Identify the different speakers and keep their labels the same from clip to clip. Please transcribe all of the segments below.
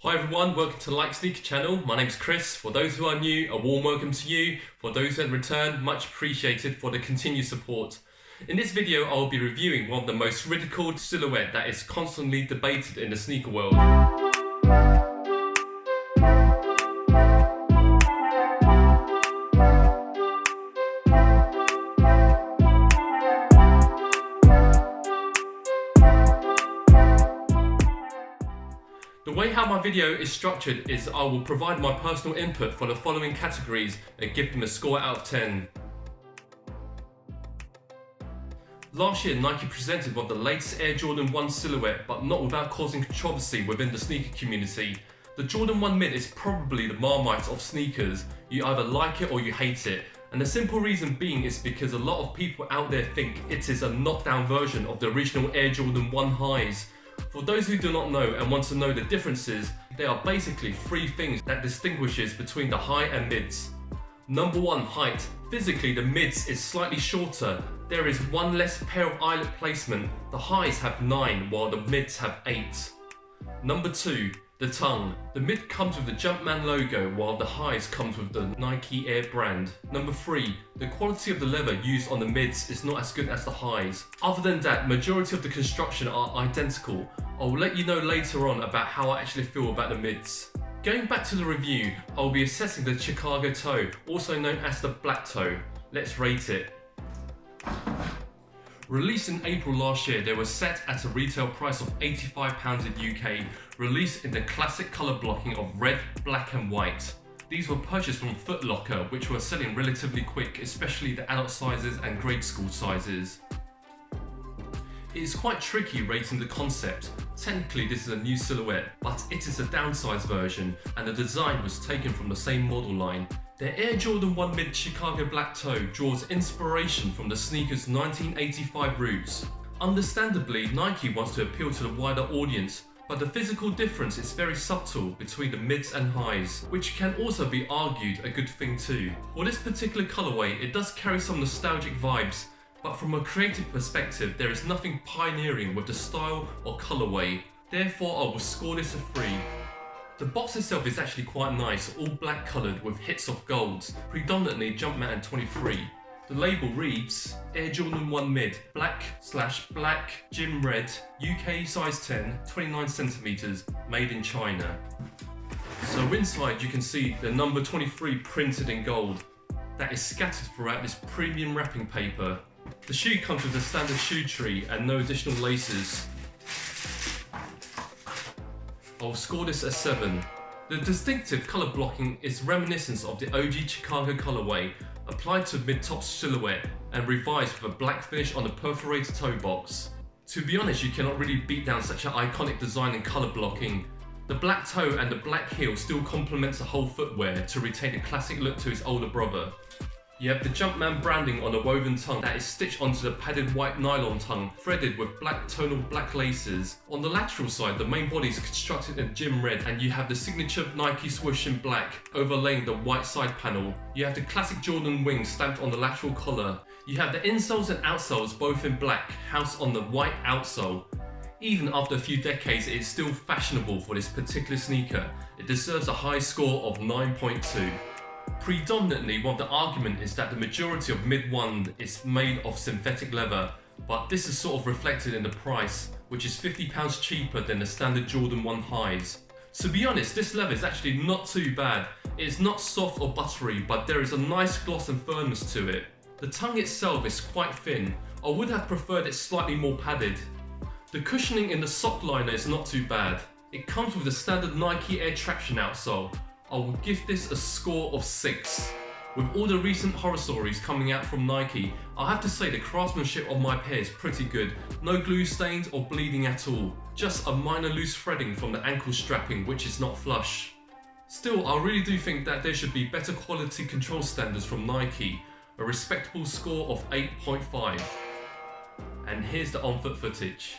Speaker 1: Hi everyone, welcome to the Like Sneaker channel. My name's Chris. For those who are new, a warm welcome to you. For those who have returned, much appreciated for the continued support. In this video, I will be reviewing one of the most ridiculed silhouette that is constantly debated in the sneaker world. The way how my video is structured is I will provide my personal input for the following categories and give them a score out of 10. Last year, Nike presented one of the latest Air Jordan 1 silhouette, but not without causing controversy within the sneaker community. The Jordan 1 Mid is probably the Marmite of sneakers. You either like it or you hate it. And the simple reason being is because a lot of people out there think it is a knockdown version of the original Air Jordan 1 highs. For those who do not know and want to know the differences, there are basically three things that distinguishes between the high and mids. Number 1, height. Physically, the mids is slightly shorter. There is one less pair of eyelet placement. The highs have 9 while the mids have 8. Number 2, the tongue. The mid comes with the Jumpman logo while the highs comes with the Nike Air brand. Number 3, the quality of the leather used on the mids is not as good as the highs. Other than that, majority of the construction are identical. I will let you know later on about how I actually feel about the mids. Going back to the review, I will be assessing the Chicago toe, also known as the black toe. Let's rate it. Released in April last year, they were set at a retail price of £85 in UK, released in the classic colour blocking of red, black and white. These were purchased from Foot Locker, which were selling relatively quick, especially the adult sizes and grade school sizes. It is quite tricky rating the concept. Technically this is a new silhouette, but it is a downsized version and the design was taken from the same model line. The Air Jordan 1 Mid Chicago Black Toe draws inspiration from the sneaker's 1985 roots. Understandably, Nike wants to appeal to the wider audience, but the physical difference is very subtle between the mids and highs, which can also be argued a good thing too. For this particular colorway, it does carry some nostalgic vibes, but from a creative perspective, there is nothing pioneering with the style or colorway. Therefore, I will score this a 3. The box itself is actually quite nice, all black coloured with hits of golds, predominantly Jumpman 23. The label reads Air Jordan 1 Mid, black/black, gym red, UK size 10, 29 cm, made in China. So inside you can see the number 23 printed in gold. That is scattered throughout this premium wrapping paper. The shoe comes with a standard shoe tree and no additional laces. I'll score this a 7. The distinctive colour blocking is reminiscent of the OG Chicago colorway, applied to mid-top silhouette and revised with a black finish on the perforated toe box. To be honest, you cannot really beat down such an iconic design and colour blocking. The black toe and the black heel still complements the whole footwear to retain a classic look to its older brother. You have the Jumpman branding on a woven tongue that is stitched onto the padded white nylon tongue, threaded with black tonal black laces. On the lateral side, the main body is constructed in gym red and you have the signature Nike swoosh in black, overlaying the white side panel. You have the classic Jordan wing stamped on the lateral collar. You have the insoles and outsoles both in black, housed on the white outsole. Even after a few decades, it is still fashionable for this particular sneaker. It deserves a high score of 9.2. Predominantly, one of the argument is that the majority of Mid 1 is made of synthetic leather, but this is sort of reflected in the price, which is £50 cheaper than the standard Jordan 1 highs. To be honest, this leather is actually not too bad. It is not soft or buttery, but there is a nice gloss and firmness to it. The tongue itself is quite thin. I would have preferred it slightly more padded. The cushioning in the sock liner is not too bad. It comes with the standard Nike Air Traction outsole. I will give this a score of 6. With all the recent horror stories coming out from Nike, I have to say the craftsmanship of my pair is pretty good. No glue stains or bleeding at all. Just a minor loose threading from the ankle strapping which is not flush. Still, I really do think that there should be better quality control standards from Nike. A respectable score of 8.5. And here's the on-foot footage.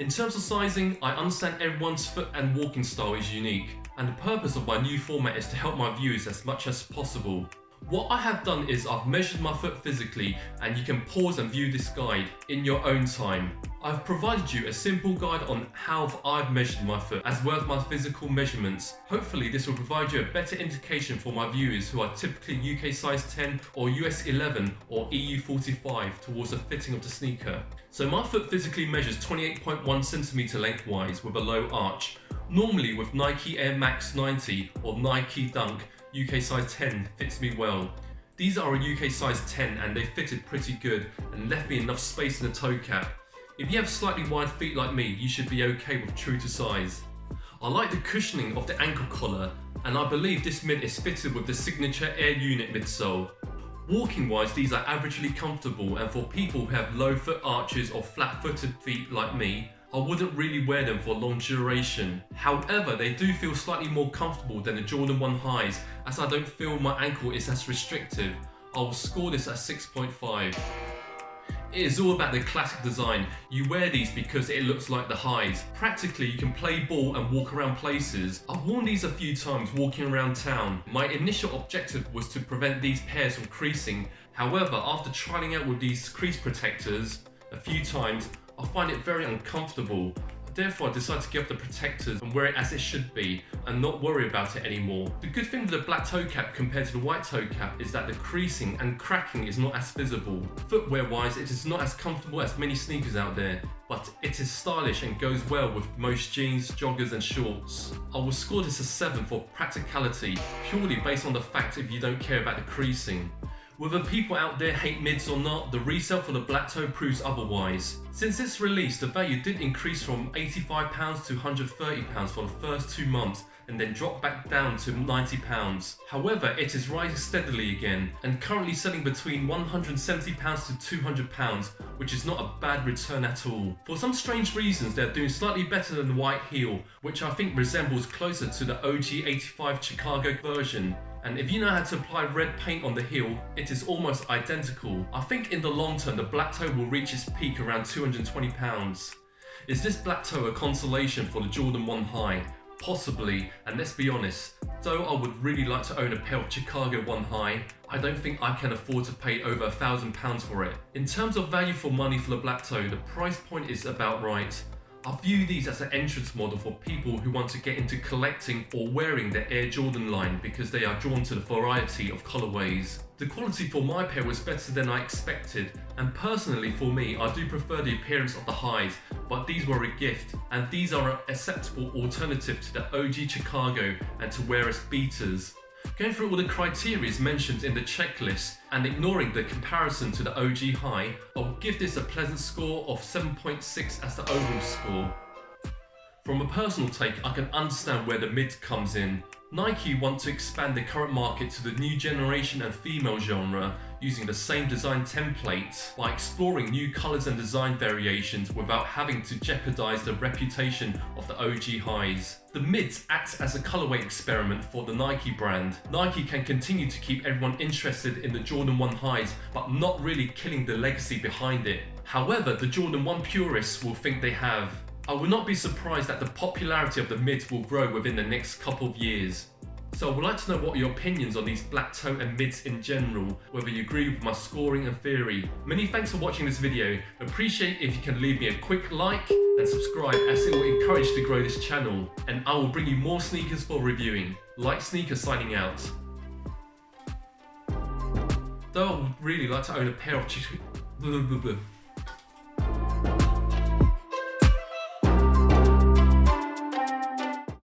Speaker 1: In terms of sizing, I understand everyone's foot and walking style is unique, and the purpose of my new format is to help my viewers as much as possible. What I have done is I've measured my foot physically, and you can pause and view this guide in your own time. I've provided you a simple guide on how I've measured my foot as well as my physical measurements. Hopefully this will provide you a better indication for my viewers who are typically UK size 10 or US 11 or EU 45 towards the fitting of the sneaker. So my foot physically measures 28.1 centimeter lengthwise with a low arch. Normally with Nike Air Max 90 or Nike Dunk, UK size 10 fits me well. These are a UK size 10 and they fitted pretty good and left me enough space in the toe cap. If you have slightly wide feet like me, you should be okay with true to size. I like the cushioning of the ankle collar, and I believe this mid is fitted with the signature Air Unit midsole. Walking wise, these are averagely comfortable, and for people who have low foot arches or flat footed feet like me, I wouldn't really wear them for long duration. However, they do feel slightly more comfortable than the Jordan 1 highs, as I don't feel my ankle is as restrictive. I will score this at 6.5. It is all about the classic design. You wear these because it looks like the highs. Practically, you can play ball and walk around places. I've worn these a few times walking around town. My initial objective was to prevent these pairs from creasing. However, after trying out with these crease protectors a few times, I find it very uncomfortable. Therefore, I decided to give up the protectors and wear it as it should be and not worry about it anymore. The good thing with the black toe cap compared to the white toe cap is that the creasing and cracking is not as visible. Footwear wise, it is not as comfortable as many sneakers out there, but it is stylish and goes well with most jeans, joggers and shorts. I will score this a 7 for practicality, purely based on the fact if you don't care about the creasing. Whether people out there hate mids or not, the resale for the black toe proves otherwise. Since its release, the value did increase from £85 to £130 for the first 2 months and then dropped back down to £90. However, it is rising steadily again and currently selling between £170 to £200, which is not a bad return at all. For some strange reasons, they're doing slightly better than the white heel, which I think resembles closer to the OG 85 Chicago version. And if you know how to apply red paint on the heel, it is almost identical. I think in the long term, the black toe will reach its peak around £220. Is this black toe a consolation for the Jordan 1 high? Possibly, and let's be honest, though I would really like to own a pair of Chicago 1 high, I don't think I can afford to pay over £1,000 for it. In terms of value for money for the black toe, the price point is about right. I view these as an entrance model for people who want to get into collecting or wearing the Air Jordan line because they are drawn to the variety of colorways. The quality for my pair was better than I expected, and personally for me, I do prefer the appearance of the highs, but these were a gift, and these are an acceptable alternative to the OG Chicago and to wear as beaters. Going through all the criteria mentioned in the checklist and ignoring the comparison to the OG high, I will give this a pleasant score of 7.6 as the overall score. From a personal take, I can understand where the mid comes in. Nike want to expand the current market to the new generation and female genre using the same design template by exploring new colours and design variations without having to jeopardise the reputation of the OG highs. The mids act as a colourway experiment for the Nike brand. Nike can continue to keep everyone interested in the Jordan 1 highs but not really killing the legacy behind it. However, the Jordan 1 purists will think they have. I would not be surprised that the popularity of the mids will grow within the next couple of years. So I would like to know what your opinions on these black toe and mids in general, whether you agree with my scoring and theory. Many thanks for watching this video. Appreciate if you can leave me a quick like and subscribe as it will encourage to grow this channel, and I will bring you more sneakers for reviewing. Like Sneaker signing out. Though I would really like to own a pair of